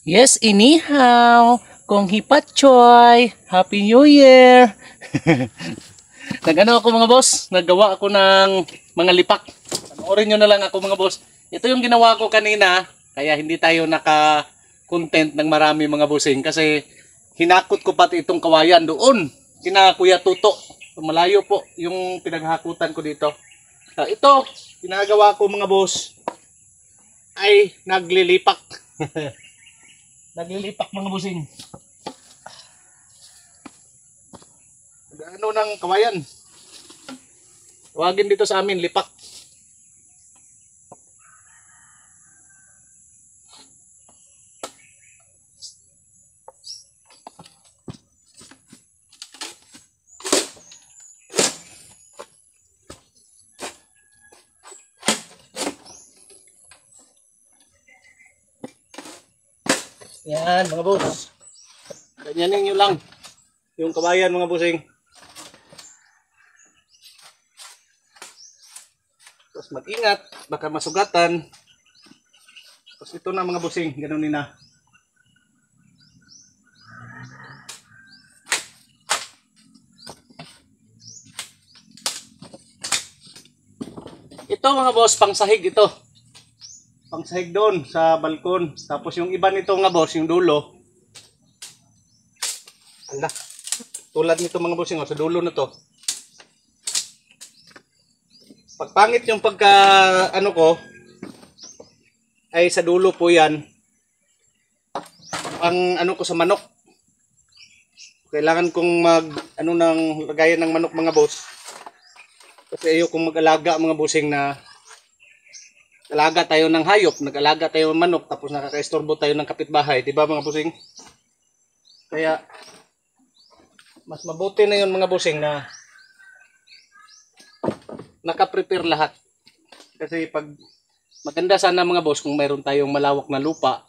Yes, inihaw. Kung hipat choy. Happy New Year. Nag-ano ako mga boss? Naggawa ako ng mga lipak. Panoorin nyo na lang ako mga boss. Ito yung ginawa ko kanina. Kaya hindi tayo naka-content ng marami mga bossing. Kasi hinakot ko pati itong kawayan doon. Kina Kuya Tuto. Malayo po yung pinaghakutan ko dito. Ito, ginagawa ko mga boss ay naglilipak. Naglilipak mga busing. Ano ng kawayan? Tawagin dito sa amin, lipak. Yan mga boss. Ganyanin nyo lang yung kawayan mga busing. Tapos mag-ingat, baka masugatan. Tapos ito na mga busing, ganoon na. Ito mga boss, pangsahig ito. Pangsahig doon sa balkon. Tapos yung iba nito nga boss, yung dulo. Anda. Tulad nito mga bossing, sa dulo na to. Pagpangit yung pagka ano ko ay sa dulo po yan. Ang ano ko sa manok. Kailangan kong mag ano ng lagayan ng manok mga boss. Kasi ayokong mag-alaga mga bossing na alaga tayo ng hayop, nag-alaga tayo ng manok, tapos nakaka-istorbo tayo ng kapitbahay, di ba mga bossing? Kaya mas mabuti na yun mga bossing na naka-prepare lahat. Kasi pag maganda sana mga boss kung mayroon tayong malawak na lupa,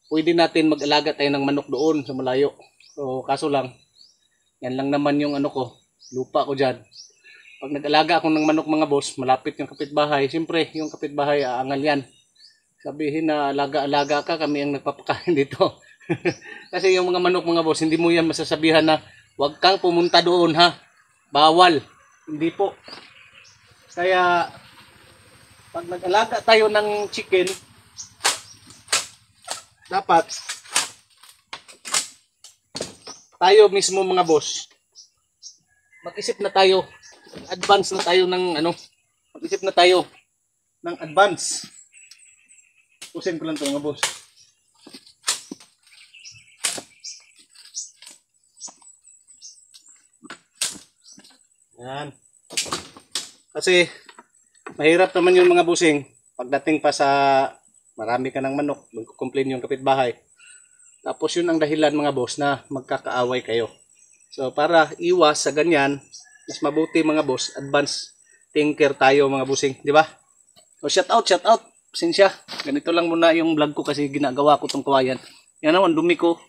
pwede natin mag-alaga tayo ng manok doon sa malayo. So kaso lang, yan lang naman yung ano ko, lupa ko dyan. Pag nag-alaga ako ng manok mga boss, malapit yung kapitbahay. Siyempre, yung kapitbahay aangal yan. Sabihin na alaga-alaga ka, kami ang nagpapakain dito. Kasi yung mga manok mga boss, hindi mo yan masasabihan na huwag kang pumunta doon ha. Bawal. Hindi po. Kaya, pag nag-alaga tayo ng chicken, dapat tayo mismo mga boss, mag-isip na tayo. Advance na tayo ng ano, mag-isip na tayo ng advance. Pusin ko lang ito mga boss. Yan. Kasi mahirap naman yung mga busing pagdating pa sa marami ka ng manok, magkukomplain yung kapitbahay. Tapos yun ang dahilan mga boss na magkakaaway kayo. So para iwas sa ganyan, mas mabuti mga boss, advance thinker tayo mga busing, di ba? So shout out. Pasensya. Ganito lang muna yung vlog ko kasi ginagawa ko tong kawayan. Yan naman, dumi ko.